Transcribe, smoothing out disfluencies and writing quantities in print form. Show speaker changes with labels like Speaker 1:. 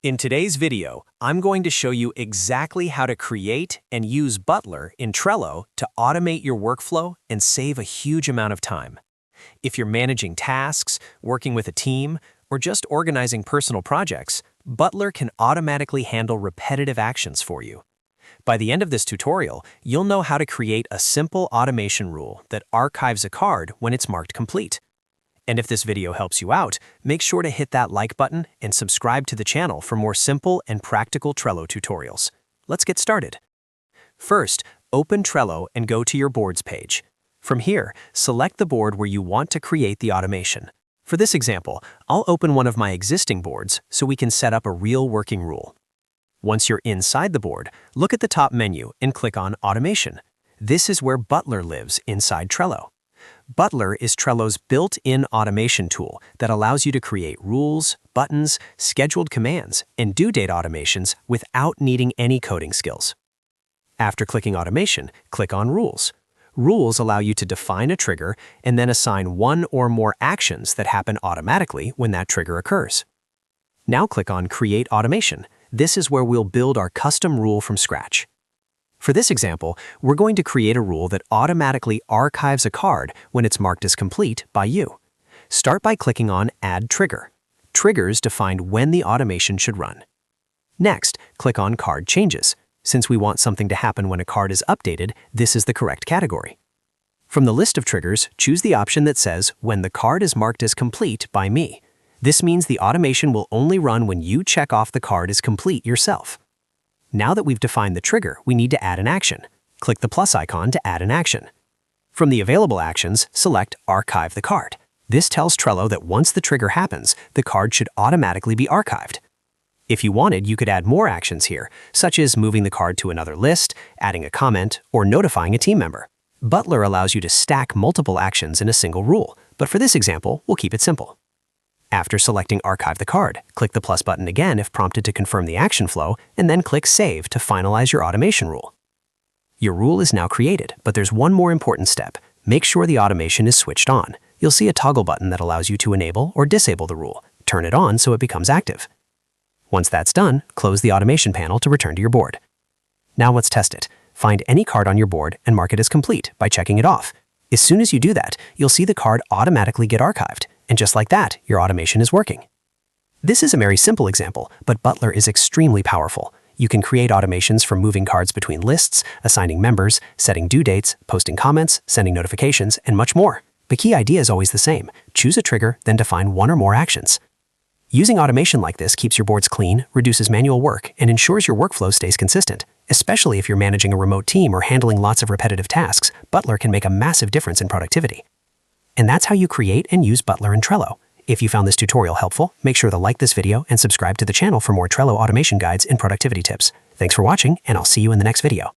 Speaker 1: In today's video, I'm going to show you exactly how to create and use Butler in Trello to automate your workflow and save a huge amount of time. If you're managing tasks, working with a team, or just organizing personal projects, Butler can automatically handle repetitive actions for you. By the end of this tutorial, you'll know how to create a simple automation rule that archives a card when it's marked complete. And if this video helps you out, make sure to hit that like button and subscribe to the channel for more simple and practical Trello tutorials. Let's get started. First, open Trello and go to your boards page. From here, select the board where you want to create the automation. For this example, I'll open one of my existing boards so we can set up a real working rule. Once you're inside the board, look at the top menu and click on Automation. This is where Butler lives inside Trello. Butler is Trello's built-in automation tool that allows you to create rules, buttons, scheduled commands, and due date automations without needing any coding skills. After clicking Automation, click on Rules. Rules allow you to define a trigger and then assign one or more actions that happen automatically when that trigger occurs. Now click on Create Automation. This is where we'll build our custom rule from scratch. For this example, we're going to create a rule that automatically archives a card when it's marked as complete by you. Start by clicking on Add Trigger. Triggers define when the automation should run. Next, click on Card Changes. Since we want something to happen when a card is updated, this is the correct category. From the list of triggers, choose the option that says When the card is marked as complete by me. This means the automation will only run when you check off the card is complete yourself. Now that we've defined the trigger, we need to add an action. Click the plus icon to add an action. From the available actions, select Archive the card. This tells Trello that once the trigger happens, the card should automatically be archived. If you wanted, you could add more actions here, such as moving the card to another list, adding a comment, or notifying a team member. Butler allows you to stack multiple actions in a single rule, but for this example, we'll keep it simple. After selecting Archive the card, click the plus button again if prompted to confirm the action flow, and then click Save to finalize your automation rule. Your rule is now created, but there's one more important step. Make sure the automation is switched on. You'll see a toggle button that allows you to enable or disable the rule. Turn it on so it becomes active. Once that's done, close the automation panel to return to your board. Now let's test it. Find any card on your board and mark it as complete by checking it off. As soon as you do that, you'll see the card automatically get archived. And just like that, your automation is working. This is a very simple example, but Butler is extremely powerful. You can create automations for moving cards between lists, assigning members, setting due dates, posting comments, sending notifications, and much more. The key idea is always the same. Choose a trigger, then define one or more actions. Using automation like this keeps your boards clean, reduces manual work, and ensures your workflow stays consistent. Especially if you're managing a remote team or handling lots of repetitive tasks, Butler can make a massive difference in productivity. And that's how you create and use Butler in Trello. If you found this tutorial helpful, make sure to like this video and subscribe to the channel for more Trello automation guides and productivity tips. Thanks for watching, and I'll see you in the next video.